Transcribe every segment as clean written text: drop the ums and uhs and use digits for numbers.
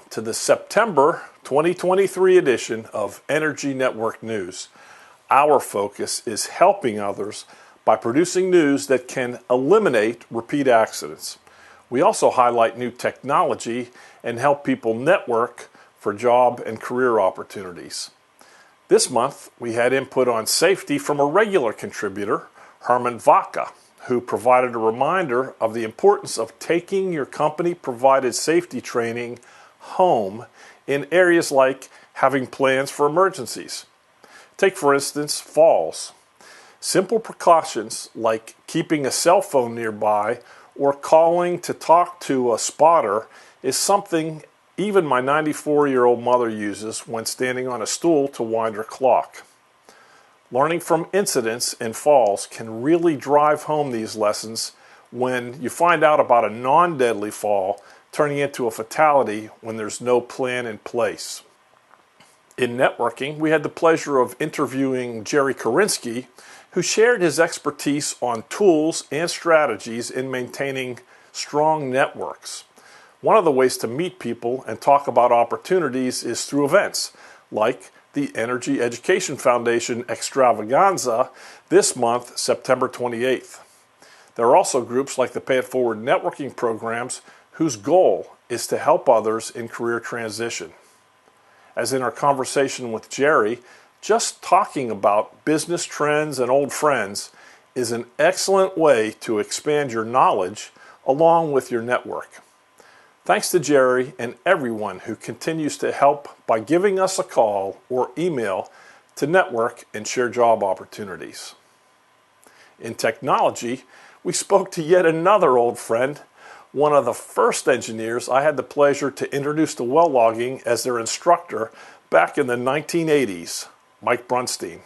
to the September 2023 edition of Energy Network News. Our focus is helping others by producing news that can eliminate repeat accidents. We also highlight new technology and help people network for job and career opportunities. This month, we had input on safety from a regular contributor, Herman Vaca, who provided a reminder of the importance of taking your company-provided safety training home in areas like having plans for emergencies. Take, for instance, falls. Simple precautions like keeping a cell phone nearby or calling to talk to a spotter is something even my 94-year-old mother uses when standing on a stool to wind her clock. Learning from incidents and falls can really drive home these lessons when you find out about a non-deadly fall turning into a fatality when there's no plan in place. In networking, we had the pleasure of interviewing Jerry Korinsky, who shared his expertise on tools and strategies in maintaining strong networks. One of the ways to meet people and talk about opportunities is through events like the Energy Education Foundation Extravaganza this month, September 28th. There are also groups like the Pay It Forward networking programs whose goal is to help others in career transition. As in our conversation with Jerry, just talking about business trends and old friends is an excellent way to expand your knowledge along with your network. Thanks to Jerry and everyone who continues to help by giving us a call or email to network and share job opportunities. In technology, we spoke to yet another old friend, one of the first engineers I had the pleasure to introduce to well logging as their instructor back in the 1980s, Mike Brunstein.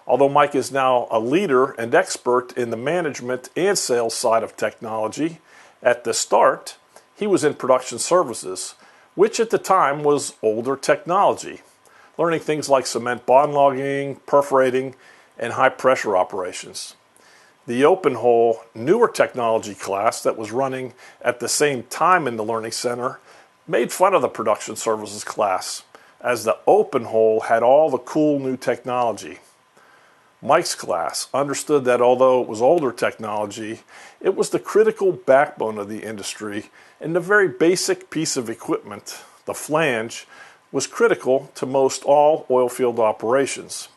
Although Mike is now a leader and expert in the management and sales side of technology, at the start, he was in production services, which at the time was older technology, learning things like cement bond logging, perforating, and high-pressure operations. The open hole, newer technology class that was running at the same time in the Learning Center made fun of the production services class, as the open hole had all the cool new technology. Mike's class understood that although it was older technology, it was the critical backbone of the industry, and the very basic piece of equipment, the flange, was critical to most all oilfield operations.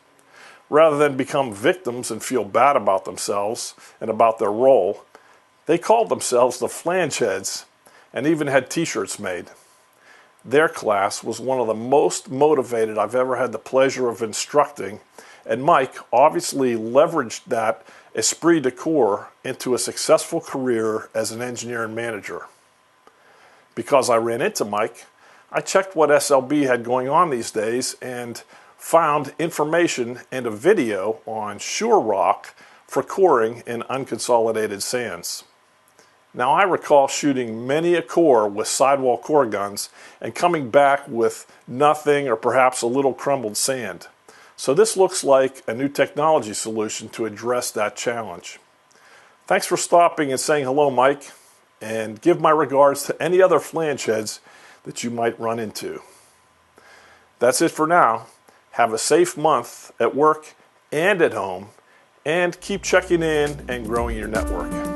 Rather than become victims and feel bad about themselves and about their role, they called themselves the Flangeheads and even had t-shirts made. Their class was one of the most motivated I've ever had the pleasure of instructing, and Mike obviously leveraged that esprit de corps into a successful career as an engineer and manager. Because I ran into Mike, I checked what SLB had going on these days and found information and a video on Sure Rock for coring in unconsolidated sands. Now, I recall shooting many a core with sidewall core guns and coming back with nothing or perhaps a little crumbled sand. So this looks like a new technology solution to address that challenge. Thanks for stopping and saying hello, Mike, and give my regards to any other flangeheads that you might run into. That's it for now. Have a safe month at work and at home, and keep checking in and growing your network.